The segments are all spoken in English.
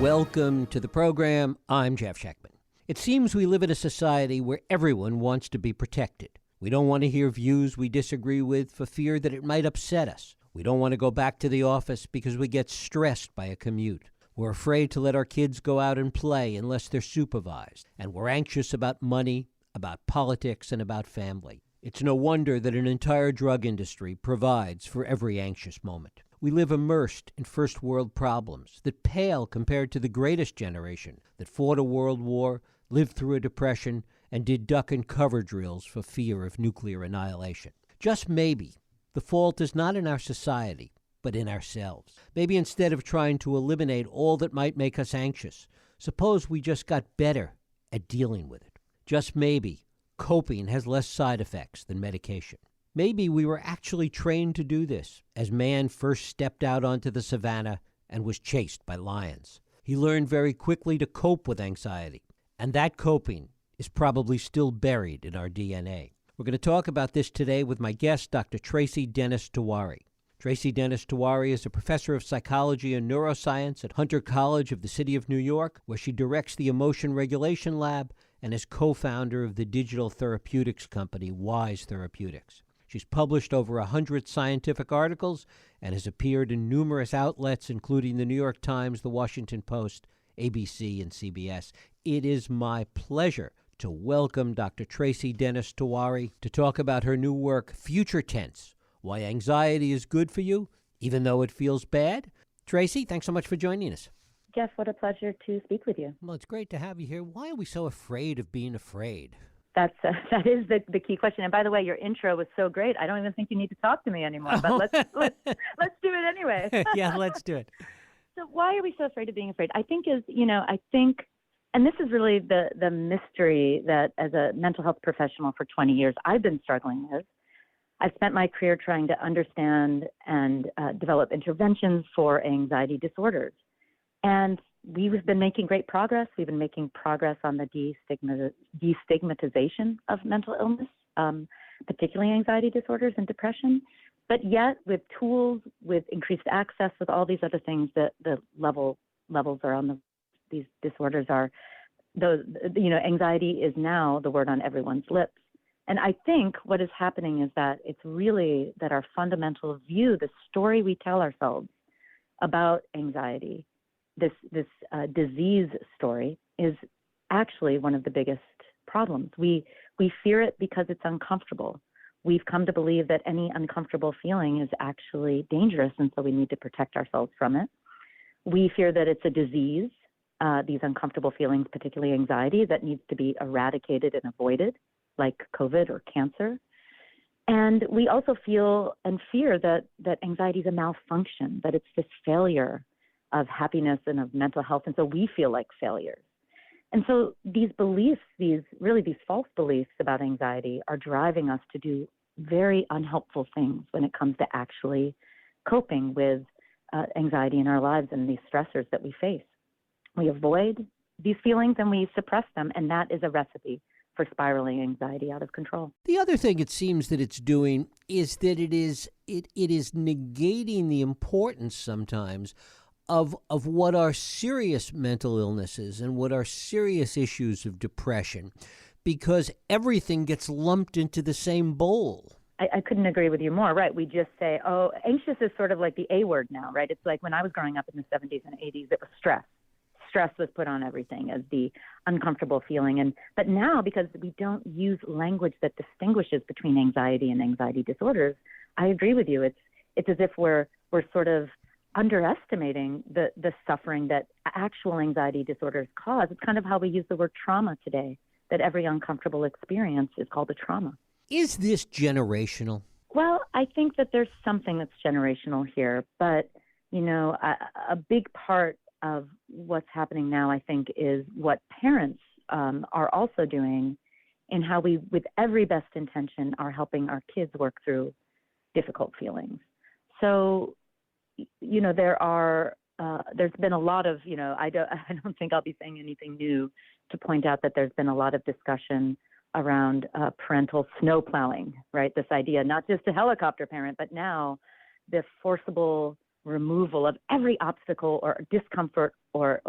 Welcome to the program. I'm Jeff Schechtman. It seems we live in a society where everyone wants to be protected. We don't want to hear views we disagree with for fear that it might upset us. We don't want to go back to the office because we get stressed by a commute. We're afraid to let our kids go out and play unless they're supervised. And we're anxious about money, about politics, and about family. It's no wonder that an entire drug industry provides for every anxious moment. We live immersed in first world problems that pale compared to the greatest generation that fought a world war, lived through a depression, and did duck and cover drills for fear of nuclear annihilation. Just maybe, the fault is not in our society, but in ourselves. Maybe instead of trying to eliminate all that might make us anxious, suppose we just got better at dealing with it. Just maybe, coping has less side effects than medication. Maybe we were actually trained to do this as man first stepped out onto the savannah and was chased by lions. He learned very quickly to cope with anxiety, and that coping is probably still buried in our DNA. We're going to talk about this today with my guest, Dr. Tracy Dennis-Tiwary. Tracy Dennis-Tiwary is a professor of psychology and neuroscience at Hunter College of the City of New York, where she directs the Emotion Regulation Lab and is co-founder of the digital therapeutics company Wise Therapeutics. She's published over 100 scientific articles and has appeared in numerous outlets, including the New York Times, the Washington Post, ABC, and CBS. It is my pleasure to welcome Dr. Tracy Dennis-Tiwary to talk about her new work, Future Tense, Why Anxiety is Good for You, Even Though It Feels Bad. Tracy, thanks so much for joining us. Jeff, what a pleasure to speak with you. Well, it's great to have you here. Why are we so afraid of being afraid? That is the key question. And by the way, your intro was so great. I don't even think you need to talk to me anymore. But let's do it anyway. Yeah, let's do it. So why are we so afraid of being afraid? I think, and this is really the mystery that as a mental health professional for 20 years, I've been struggling with. I've spent my career trying to understand and develop interventions for anxiety disorders. And we've been making great progress. We've been making progress on the destigmatization of mental illness, particularly anxiety disorders and depression. But yet, with tools, with increased access, with all these other things, the levels are on these disorders are those. Anxiety is now the word on everyone's lips. And I think what is happening is that it's really that our fundamental view, the story we tell ourselves about anxiety, this disease story, is actually one of the biggest problems. We fear it because it's uncomfortable. We've come to believe that any uncomfortable feeling is actually dangerous, and so we need to protect ourselves from it. We fear that it's a disease, these uncomfortable feelings, particularly anxiety, that needs to be eradicated and avoided, like COVID or cancer. And we also feel and fear that anxiety is a malfunction, that it's this failure of happiness and of mental health, and so we feel like failures. And so these beliefs, these false beliefs about anxiety are driving us to do very unhelpful things when it comes to actually coping with anxiety in our lives and these stressors that we face. We avoid these feelings and we suppress them, and that is a recipe for spiraling anxiety out of control. The other thing it seems that it's doing is that it is negating the importance sometimes of what are serious mental illnesses and what are serious issues of depression, because everything gets lumped into the same bowl. I couldn't agree with you more, right? We just say, oh, anxious is sort of like the A word now, right? It's like when I was growing up in the 70s and 80s, it was stress. Stress was put on everything as the uncomfortable feeling. But now, because we don't use language that distinguishes between anxiety and anxiety disorders, I agree with you. It's as if we're sort of underestimating the suffering that actual anxiety disorders cause. It's kind of how we use the word trauma today, that every uncomfortable experience is called a trauma. Is this generational? Well, I think that there's something that's generational here, but, a big part of what's happening now, I think, is what parents are also doing in how we, with every best intention, are helping our kids work through difficult feelings. So, there's been a lot of, I don't think I'll be saying anything new to point out that there's been a lot of discussion around parental snow plowing, right? This idea, not just a helicopter parent, but now the forcible removal of every obstacle or discomfort or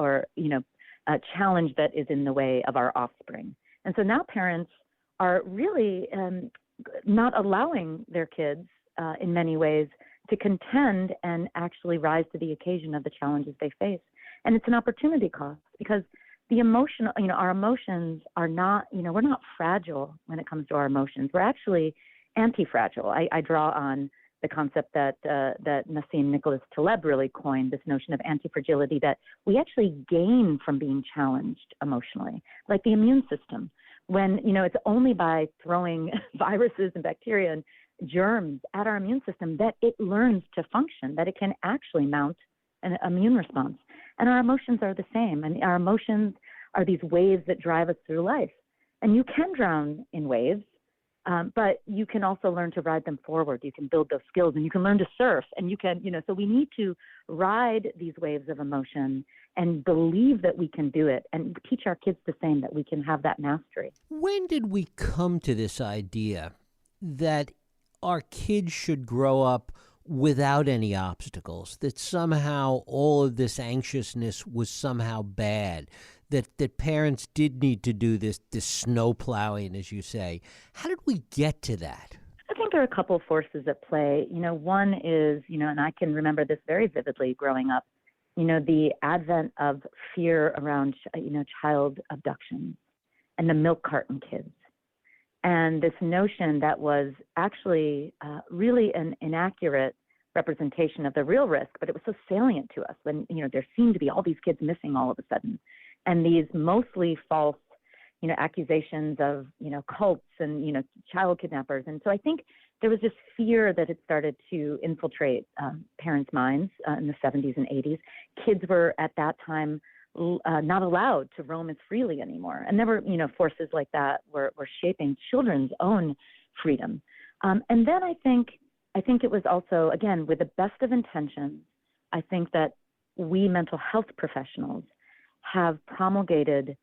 a challenge that is in the way of our offspring. And so now parents are really not allowing their kids in many ways to contend and actually rise to the occasion of the challenges they face. And it's an opportunity cost because the emotional, our emotions are not, we're not fragile when it comes to our emotions. We're actually anti-fragile. I draw on the concept that Nassim Nicholas Taleb really coined, this notion of anti-fragility, that we actually gain from being challenged emotionally, like the immune system. When, it's only by throwing viruses and bacteria and germs at our immune system that it learns to function, that it can actually mount an immune response. And our emotions are the same. And our emotions are these waves that drive us through life. And you can drown in waves, but you can also learn to ride them forward. You can build those skills and you can learn to surf and you can, so we need to ride these waves of emotion and believe that we can do it and teach our kids the same, that we can have that mastery. When did we come to this idea that our kids should grow up without any obstacles, that somehow all of this anxiousness was somehow bad, that parents did need to do this snow plowing, as you say? How did we get to that? I think there are a couple of forces at play. One is, and I can remember this very vividly growing up, the advent of fear around, child abduction and the milk carton kids. And this notion that was actually really an inaccurate representation of the real risk, but it was so salient to us when, there seemed to be all these kids missing all of a sudden. And these mostly false, accusations of, cults and, child kidnappers. And so I think there was this fear that had started to infiltrate parents' minds in the 70s and 80s. Kids were at that time not allowed to roam as freely anymore. And there were, forces like that were shaping children's own freedom. And then I think it was also, again, with the best of intentions, I think that we mental health professionals have promulgated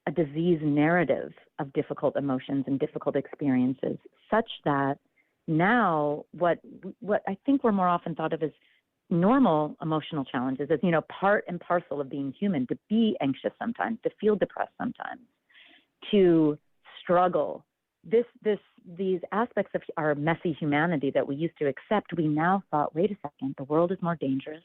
a disease narrative of difficult emotions and difficult experiences, such that now what I think we're more often thought of as normal emotional challenges, as part and parcel of being human, to be anxious sometimes, to feel depressed sometimes, to struggle. These aspects of our messy humanity that we used to accept, we now thought, wait a second, the world is more dangerous,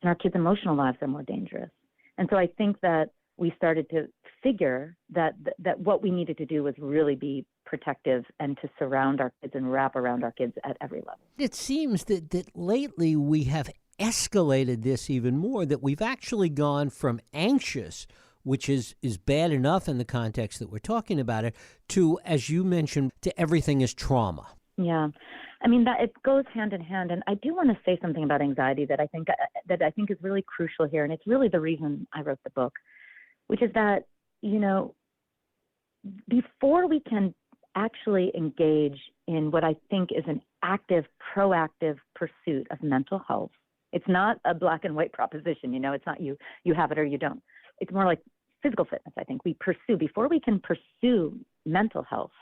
and our kids' emotional lives are more dangerous. And so I think that we started to figure that what we needed to do was really be protective and to surround our kids and wrap around our kids at every level. It seems that lately we have escalated this even more, that we've actually gone from anxious, which is bad enough in the context that we're talking about it, to, as you mentioned, to everything is trauma. Yeah. I mean, that it goes hand in hand. And I do want to say something about anxiety that I think is really crucial here. And it's really the reason I wrote the book, which is that, before we can actually engage in what I think is an active, proactive pursuit of mental health, it's not a black and white proposition. It's not you have it or you don't. It's more like physical fitness. I think before we can pursue mental health,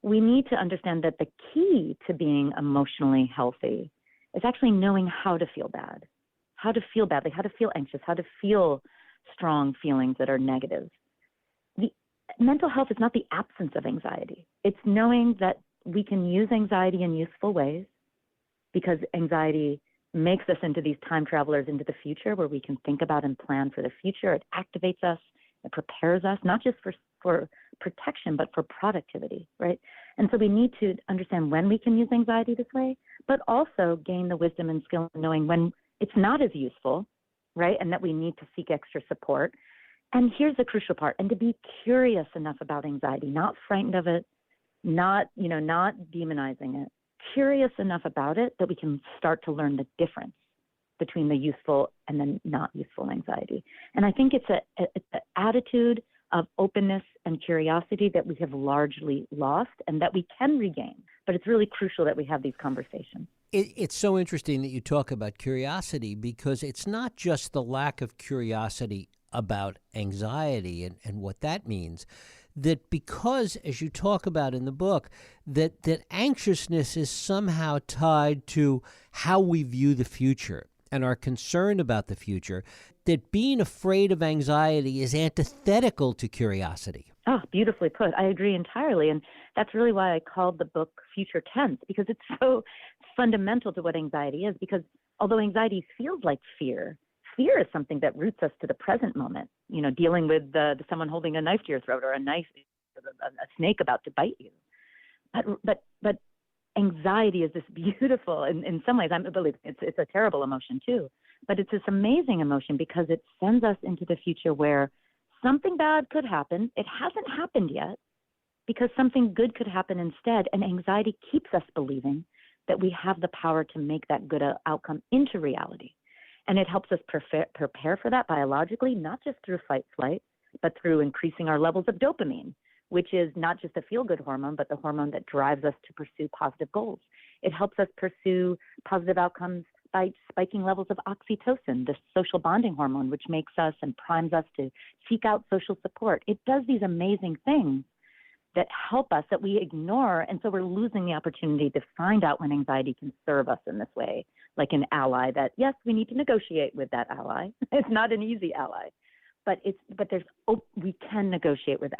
we need to understand that the key to being emotionally healthy is actually knowing how to feel bad, how to feel badly, how to feel anxious, how to feel strong feelings that are negative. The mental health is not the absence of anxiety. It's knowing that we can use anxiety in useful ways, because anxiety makes us into these time travelers into the future where we can think about and plan for the future. It activates us. It prepares us, not just for protection, but for productivity, right? And so we need to understand when we can use anxiety this way, but also gain the wisdom and skill in knowing when it's not as useful, right? And that we need to seek extra support. And here's the crucial part, and to be curious enough about anxiety, not frightened of it, not demonizing it, curious enough about it that we can start to learn the difference between the useful and the not useful anxiety. And I think it's an attitude of openness and curiosity that we have largely lost and that we can regain. But it's really crucial that we have these conversations. It's so interesting that you talk about curiosity, because it's not just the lack of curiosity about anxiety and what that means. That because, as you talk about in the book, that anxiousness is somehow tied to how we view the future. and are concerned about the future, that being afraid of anxiety is antithetical to curiosity. Oh, beautifully put. I agree entirely. And that's really why I called the book Future Tense, because it's so fundamental to what anxiety is. Because although anxiety feels like fear, fear is something that roots us to the present moment, dealing with someone holding a knife to your throat or a snake about to bite you. But anxiety is this beautiful, in some ways, I believe it's a terrible emotion too, but it's this amazing emotion because it sends us into the future where something bad could happen. It hasn't happened yet because something good could happen instead. And anxiety keeps us believing that we have the power to make that good outcome into reality. And it helps us prepare for that biologically, not just through fight flight, but through increasing our levels of dopamine, which is not just a feel-good hormone, but the hormone that drives us to pursue positive goals. It helps us pursue positive outcomes by spiking levels of oxytocin, the social bonding hormone, which makes us and primes us to seek out social support. It does these amazing things that help us that we ignore, and so we're losing the opportunity to find out when anxiety can serve us in this way, like an ally that, yes, we need to negotiate with that ally. It's not an easy ally, but we can negotiate with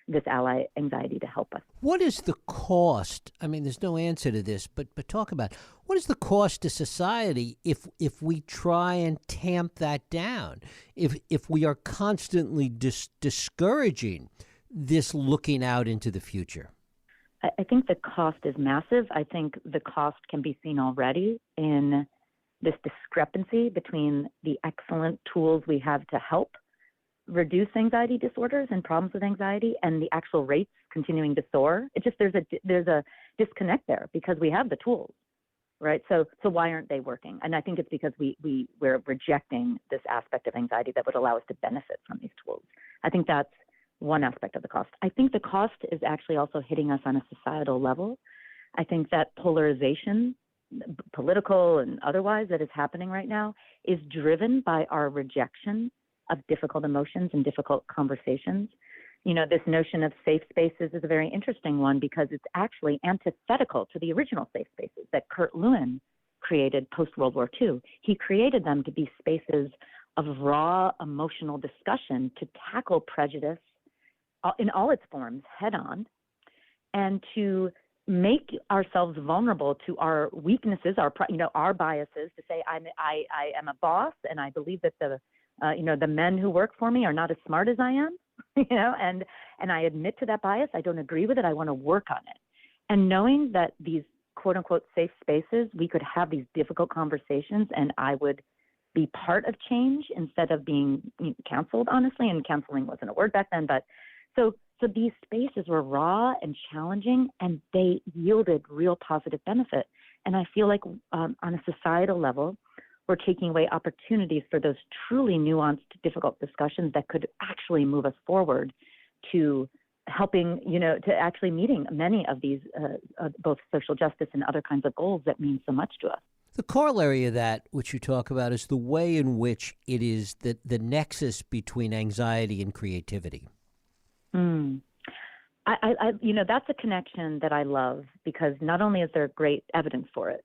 this ally anxiety to help us. What is the cost? I mean, there's no answer to this, but talk about what is the cost to society if we try and tamp that down? If we are constantly discouraging this looking out into the future? I think the cost is massive. I think the cost can be seen already in this discrepancy between the excellent tools we have to help reduce anxiety disorders and problems with anxiety and the actual rates continuing to soar. There's a disconnect there because we have the tools, right? So why aren't they working? And I think it's because we're rejecting this aspect of anxiety that would allow us to benefit from these tools. I think that's one aspect of the cost. I think the cost is actually also hitting us on a societal level. I think that polarization, political and otherwise, that is happening right now is driven by our rejection of difficult emotions and difficult conversations. This notion of safe spaces is a very interesting one because it's actually antithetical to the original safe spaces that Kurt Lewin created post-World War II. He created them to be spaces of raw emotional discussion to tackle prejudice in all its forms head on, and to make ourselves vulnerable to our weaknesses, our biases. To say I am a boss, and I believe that the men who work for me are not as smart as I am, and I admit to that bias. I don't agree with it. I want to work on it, and knowing that these quote unquote safe spaces, we could have these difficult conversations, and I would be part of change instead of being counseled. Honestly, and counseling wasn't a word back then, but. So these spaces were raw and challenging, and they yielded real positive benefit. And I feel like on a societal level, we're taking away opportunities for those truly nuanced, difficult discussions that could actually move us forward to helping, to actually meeting many of these both social justice and other kinds of goals that mean so much to us. The corollary of that, which you talk about, is the way in which it is the nexus between anxiety and creativity. That's a connection that I love because not only is there great evidence for it,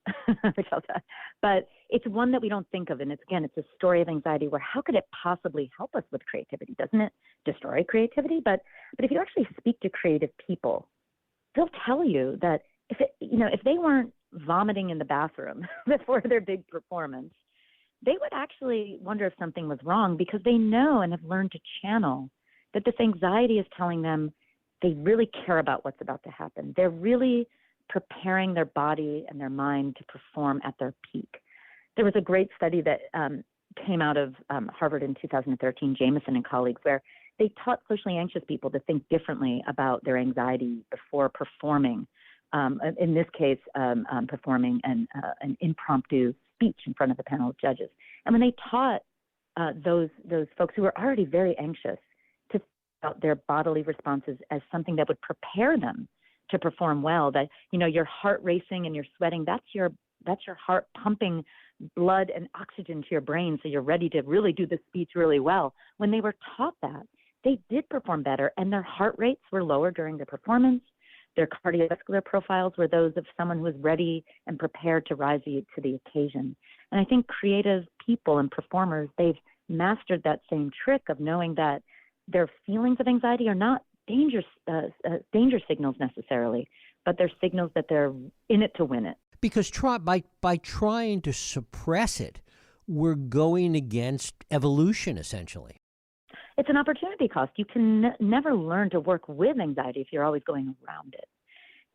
but it's one that we don't think of. And it's a story of anxiety where how could it possibly help us with creativity? Doesn't it destroy creativity? But if you actually speak to creative people, they'll tell you that if they weren't vomiting in the bathroom before their big performance, they would actually wonder if something was wrong because they know and have learned to channel that this anxiety is telling them they really care about what's about to happen. They're really preparing their body and their mind to perform at their peak. There was a great study that came out of Harvard in 2013, Jameson and colleagues, where they taught socially anxious people to think differently about their anxiety before performing. In this case, performing an impromptu speech in front of a panel of judges. And when they taught those folks who were already very anxious to think about their bodily responses as something that would prepare them to perform well, that your heart racing and you're sweating, that's your heart pumping blood and oxygen to your brain, so you're ready to really do the speech really well. When they were taught that, they did perform better, and their heart rates were lower during the performance. Their cardiovascular profiles were those of someone who was ready and prepared to rise to the occasion. And I think creative people and performers, they've mastered that same trick of knowing that their feelings of anxiety are not danger signals necessarily, but they're signals that they're in it to win it. Because by trying to suppress it, we're going against evolution, essentially. It's an opportunity cost. You can never learn to work with anxiety if you're always going around it.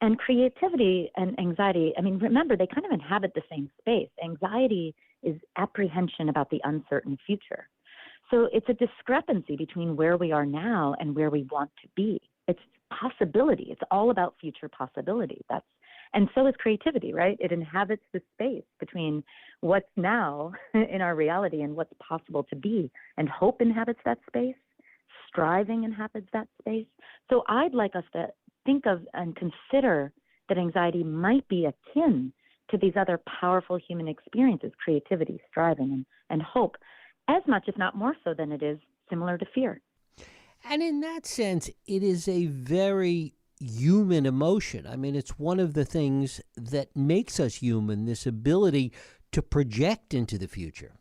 And creativity and anxiety, I mean, remember, they kind of inhabit the same space. Anxiety is apprehension about the uncertain future. So it's a discrepancy between where we are now and where we want to be. It's possibility. It's all about future possibility. And so is creativity, right? It inhabits the space between what's now in our reality and what's possible to be. And hope inhabits that space. Striving inhabits that space. So I'd like us to think of and consider that anxiety might be akin to these other powerful human experiences, creativity, striving, and hope, as much, if not more so, than it is similar to fear. And in that sense, it is a very human emotion. I mean, it's one of the things that makes us human, this ability to project into the future.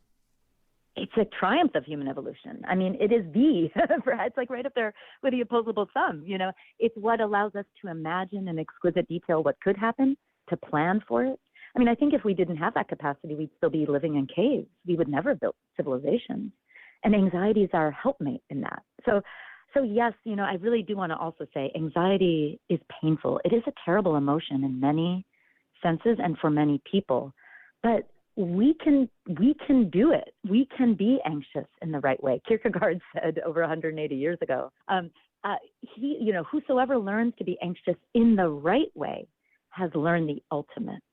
It's a triumph of human evolution. I mean, it is it's like right up there with the opposable thumb. You know, it's what allows us to imagine in exquisite detail what could happen, to plan for it. I mean, I think if we didn't have that capacity, we'd still be living in caves. We would never have built civilizations. And anxiety is our helpmate in that. So yes, you know, I really do want to also say anxiety is painful. It is a terrible emotion in many senses and for many people. But we can do it. We can be anxious in the right way. Kierkegaard said over 180 years ago, whosoever learns to be anxious in the right way has learned the ultimate.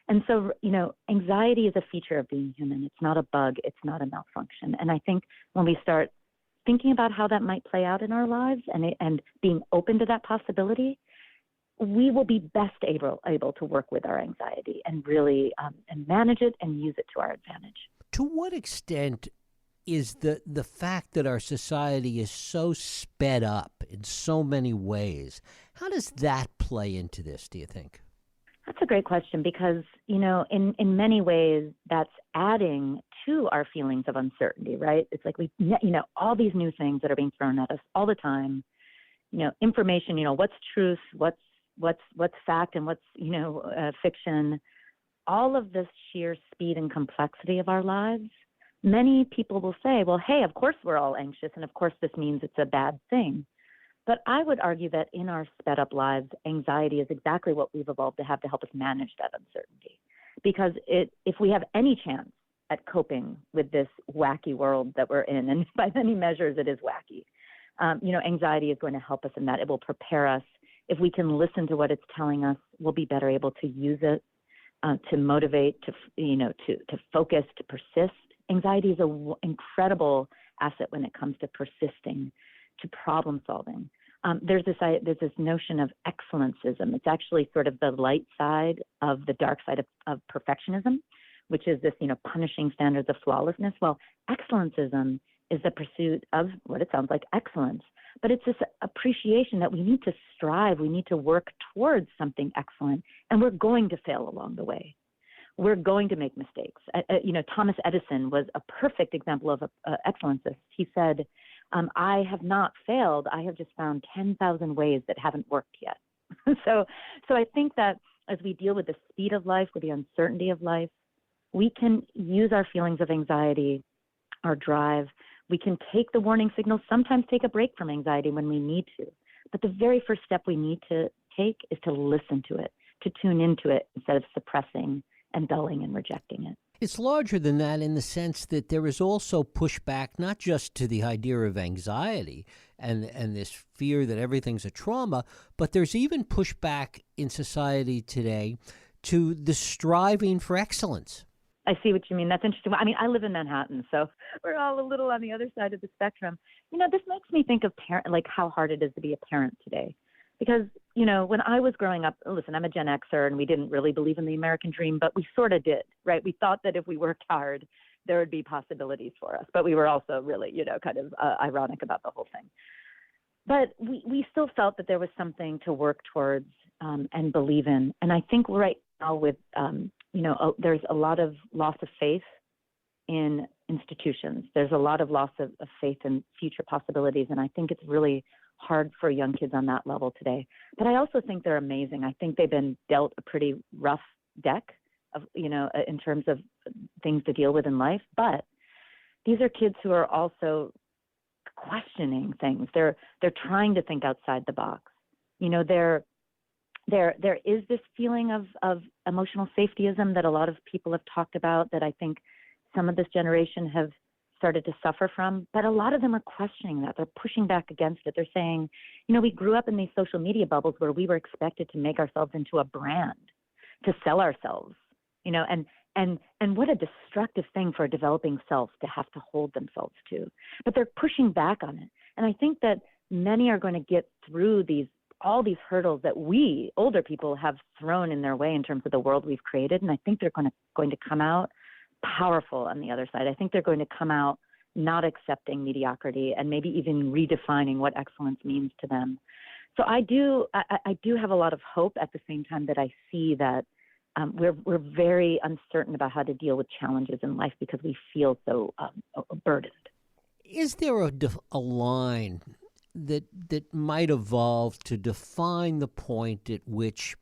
And so, you know, anxiety is a feature of being human. It's not a bug. It's not a malfunction. And I think when we start thinking about how that might play out in our lives and being open to that possibility, we will be best able to work with our anxiety and really and manage it and use it to our advantage. To what extent is the fact that our society is so sped up in so many ways, how does that play into this, do you think? That's a great question because, you know, in many ways that's adding to our feelings of uncertainty, right? It's like all these new things that are being thrown at us all the time, you know, information, you know, what's truth, what's fact and what's, fiction, all of this sheer speed and complexity of our lives. Many people will say, well, hey, of course we're all anxious. And of course this means it's a bad thing. But I would argue that in our sped up lives, anxiety is exactly what we've evolved to have to help us manage that uncertainty. Because if we have any chance at coping with this wacky world that we're in, and by many measures it is wacky, anxiety is going to help us in that. It will prepare us. If we can listen to what it's telling us, we'll be better able to use it, to motivate, to focus, to persist. Anxiety is an incredible asset when it comes to persisting, to problem solving. There's this notion of excellencism. It's actually sort of the light side of the dark side of perfectionism, which is this, punishing standards of flawlessness. Well, excellencism is the pursuit of what it sounds like excellence. But it's this appreciation that we need to strive, we need to work towards something excellent, and we're going to fail along the way. We're going to make mistakes. Thomas Edison was a perfect example of an excellencist. He said, I have not failed. I have just found 10,000 ways that haven't worked yet. So I think that as we deal with the speed of life, with the uncertainty of life, we can use our feelings of anxiety, our drive. We can take the warning signals, sometimes take a break from anxiety when we need to. But the very first step we need to take is to listen to it, to tune into it instead of suppressing and dulling and rejecting it. It's larger than that in the sense that there is also pushback not just to the idea of anxiety and this fear that everything's a trauma, but there's even pushback in society today to the striving for excellence. I see what you mean. That's interesting. I mean, I live in Manhattan, so we're all a little on the other side of the spectrum. This makes me think of how hard it is to be a parent today. Because, when I was growing up, listen, I'm a Gen Xer and we didn't really believe in the American dream, but we sort of did, right? We thought that if we worked hard, there would be possibilities for us. But we were also really, kind of ironic about the whole thing. But we still felt that there was something to work towards and believe in. And I think right now with, there's a lot of loss of faith in institutions. There's a lot of loss of faith in future possibilities. And I think it's really hard for young kids on that level today. But I also think they're amazing. I think they've been dealt a pretty rough deck of, in terms of things to deal with in life. But these are kids who are also questioning things. They're trying to think outside the box. There is this feeling of emotional safetyism that a lot of people have talked about that I think some of this generation have started to suffer from, but a lot of them are questioning that. They're pushing back against it. They're saying, we grew up in these social media bubbles where we were expected to make ourselves into a brand, to sell ourselves, and what a destructive thing for a developing self to have to hold themselves to. But they're pushing back on it. And I think that many are going to get through all these hurdles that we, older people, have thrown in their way in terms of the world we've created. And I think they're going to come out powerful on the other side. I think they're going to come out not accepting mediocrity and maybe even redefining what excellence means to them. So I do have a lot of hope at the same time that I see that we're very uncertain about how to deal with challenges in life because we feel so burdened. Is there a line that might evolve to define the point at which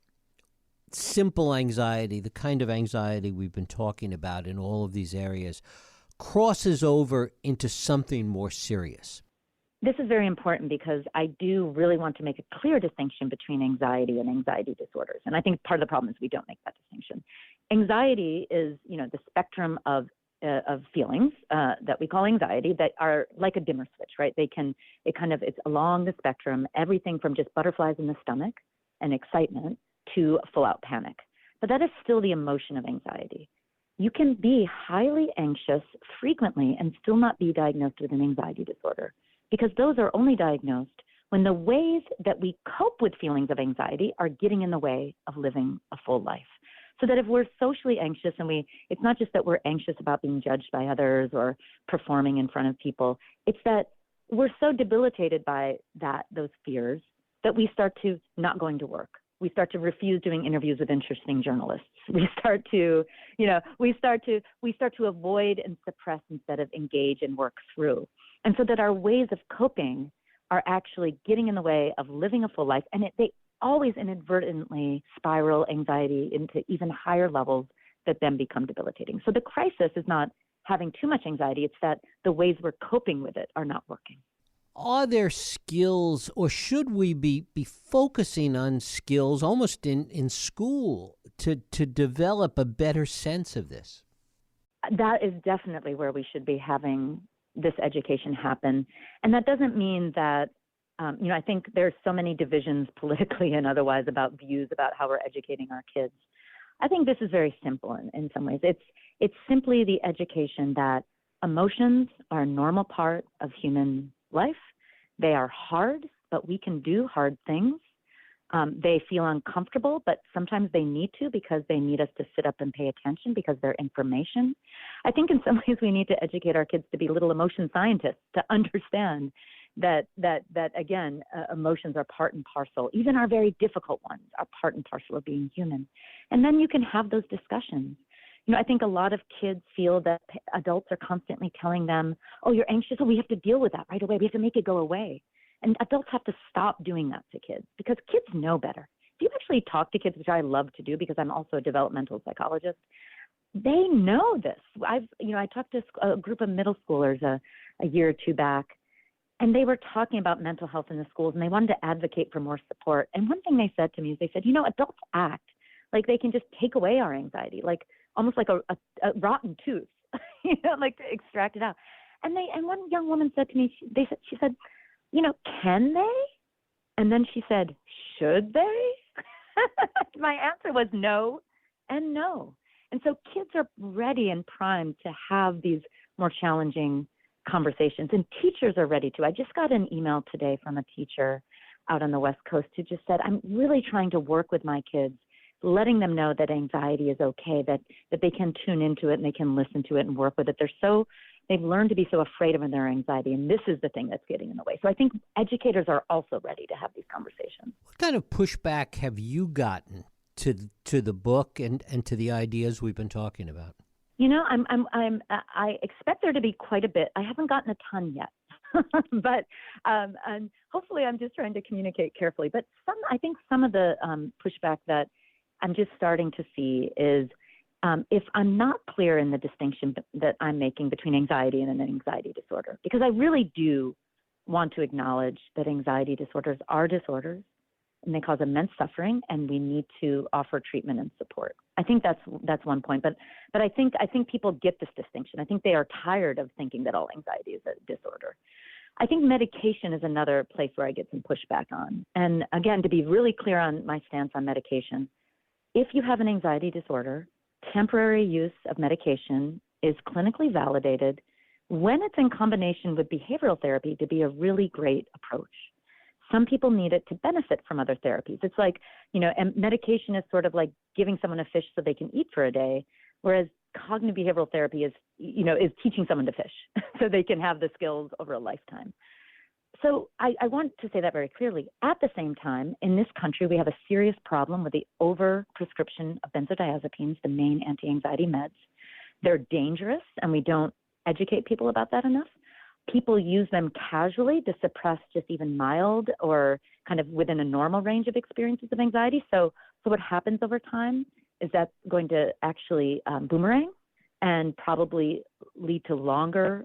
simple anxiety, the kind of anxiety we've been talking about in all of these areas, crosses over into something more serious? This is very important because I do really want to make a clear distinction between anxiety and anxiety disorders. And I think part of the problem is we don't make that distinction. Anxiety is, the spectrum of feelings that we call anxiety that are like a dimmer switch, right? It's along the spectrum, everything from just butterflies in the stomach and excitement to full out panic. But that is still the emotion of anxiety. You can be highly anxious frequently and still not be diagnosed with an anxiety disorder, because those are only diagnosed when the ways that we cope with feelings of anxiety are getting in the way of living a full life. So that if we're socially anxious and it's not just that we're anxious about being judged by others or performing in front of people, it's that we're so debilitated by those fears that we start to not going to work. We start to refuse doing interviews with interesting journalists. We start to avoid and suppress instead of engage and work through. And so that our ways of coping are actually getting in the way of living a full life. And they always inadvertently spiral anxiety into even higher levels that then become debilitating. So the crisis is not having too much anxiety. It's that the ways we're coping with it are not working. Are there skills, or should we be focusing on skills almost in school to develop a better sense of this? That is definitely where we should be having this education happen. And that doesn't mean that, I think there's so many divisions politically and otherwise about views about how we're educating our kids. I think this is very simple in some ways. It's simply the education that emotions are a normal part of human life. They are hard, but we can do hard things. They feel uncomfortable, but sometimes they need to because they need us to sit up and pay attention because they're information. I think in some ways we need to educate our kids to be little emotion scientists, to understand that again, emotions are part and parcel. Even our very difficult ones are part and parcel of being human. And then you can have those discussions. I think a lot of kids feel that adults are constantly telling them, oh, you're anxious, oh, we have to deal with that right away. We have to make it go away. And adults have to stop doing that to kids because kids know better. If you actually talk to kids, which I love to do because I'm also a developmental psychologist, they know this. I talked to a group of middle schoolers a year or two back, and they were talking about mental health in the schools, and they wanted to advocate for more support. And one thing they said to me is they said, adults act like they can just take away our anxiety, like almost like a rotten tooth, like to extract it out. And one young woman said to me, she said, can they? And then she said, should they? My answer was no and no. And so kids are ready and primed to have these more challenging conversations, and teachers are ready to. I just got an email today from a teacher out on the West Coast who just said, I'm really trying to work with my kids, letting them know that anxiety is okay, that they can tune into it and they can listen to it and work with it. They're so They've learned to be so afraid of their anxiety, and this is the thing that's getting in the way. So I think educators are also ready to have these conversations. What kind of pushback have you gotten to the book and to the ideas we've been talking about? I expect there to be quite a bit. I haven't gotten a ton yet, but and hopefully I'm just trying to communicate carefully. But I think some of the pushback that I'm just starting to see is if I'm not clear in the distinction that I'm making between anxiety and an anxiety disorder, because I really do want to acknowledge that anxiety disorders are disorders and they cause immense suffering, and we need to offer treatment and support. I think that's one point, but I think people get this distinction. I think they are tired of thinking that all anxiety is a disorder. I think medication is another place where I get some pushback on. And again, to be really clear on my stance on medication, if you have an anxiety disorder, temporary use of medication is clinically validated when it's in combination with behavioral therapy to be a really great approach. Some people need it to benefit from other therapies. It's like, and medication is sort of like giving someone a fish so they can eat for a day, whereas cognitive behavioral therapy is teaching someone to fish so they can have the skills over a lifetime. So I want to say that very clearly. At the same time, in this country, we have a serious problem with the over-prescription of benzodiazepines, the main anti-anxiety meds. They're dangerous, and we don't educate people about that enough. People use them casually to suppress just even mild or kind of within a normal range of experiences of anxiety. So what happens over time is that's going to actually boomerang and probably lead to longer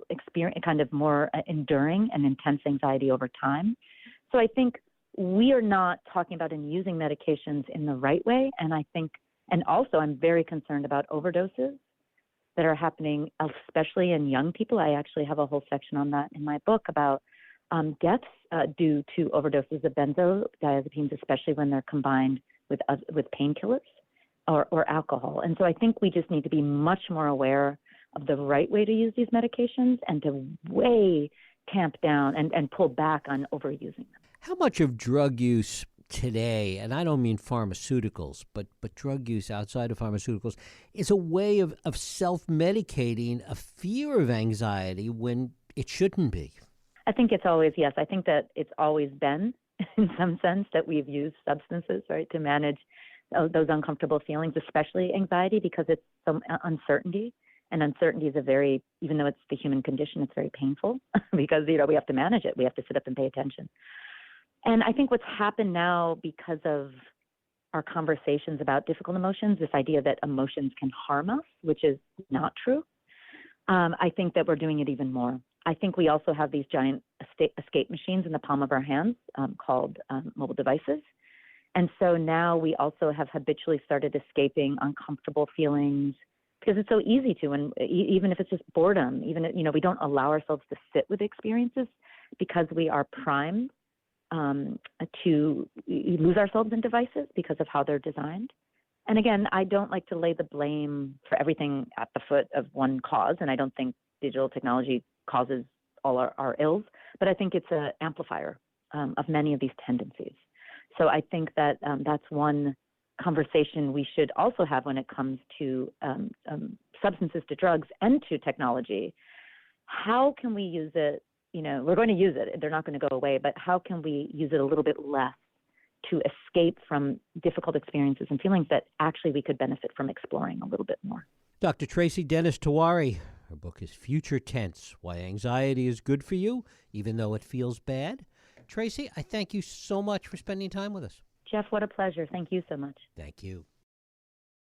experience, kind of more enduring and intense anxiety over time. So I think we are not talking about and using medications in the right way. And also I'm very concerned about overdoses that are happening, especially in young people. I actually have a whole section on that in my book about deaths due to overdoses of benzodiazepines, especially when they're combined with painkillers or alcohol. And so I think we just need to be much more aware of the right way to use these medications and to way tamp down and pull back on overusing them. How much of drug use today, and I don't mean pharmaceuticals, but drug use outside of pharmaceuticals, is a way of self-medicating a fear of anxiety when it shouldn't be? I think it's always, yes. I think that it's always been, in some sense, that we've used substances, right, to manage those uncomfortable feelings, especially anxiety, because it's some uncertainty. And uncertainty is even though it's the human condition, it's very painful because, we have to manage it. We have to sit up and pay attention. And I think what's happened now because of our conversations about difficult emotions, this idea that emotions can harm us, which is not true, I think that we're doing it even more. I think we also have these giant escape machines in the palm of our hands called mobile devices. And so now we also have habitually started escaping uncomfortable feelings because it's so easy to, and even if it's just boredom, we don't allow ourselves to sit with experiences because we are primed to lose ourselves in devices because of how they're designed. And again, I don't like to lay the blame for everything at the foot of one cause, and I don't think digital technology causes all our ills, but I think it's an amplifier of many of these tendencies. So I think that that's one conversation we should also have when it comes to substances, to drugs, and to technology. How can we use it? We're going to use it. They're not going to go away, but how can we use it a little bit less to escape from difficult experiences and feelings that actually we could benefit from exploring a little bit more? Dr. Tracy Dennis-Tiwary, her book is Future Tense, Why Anxiety is Good for You, Even Though It Feels Bad. Tracy, I thank you so much for spending time with us. Jeff, what a pleasure. Thank you so much. Thank you.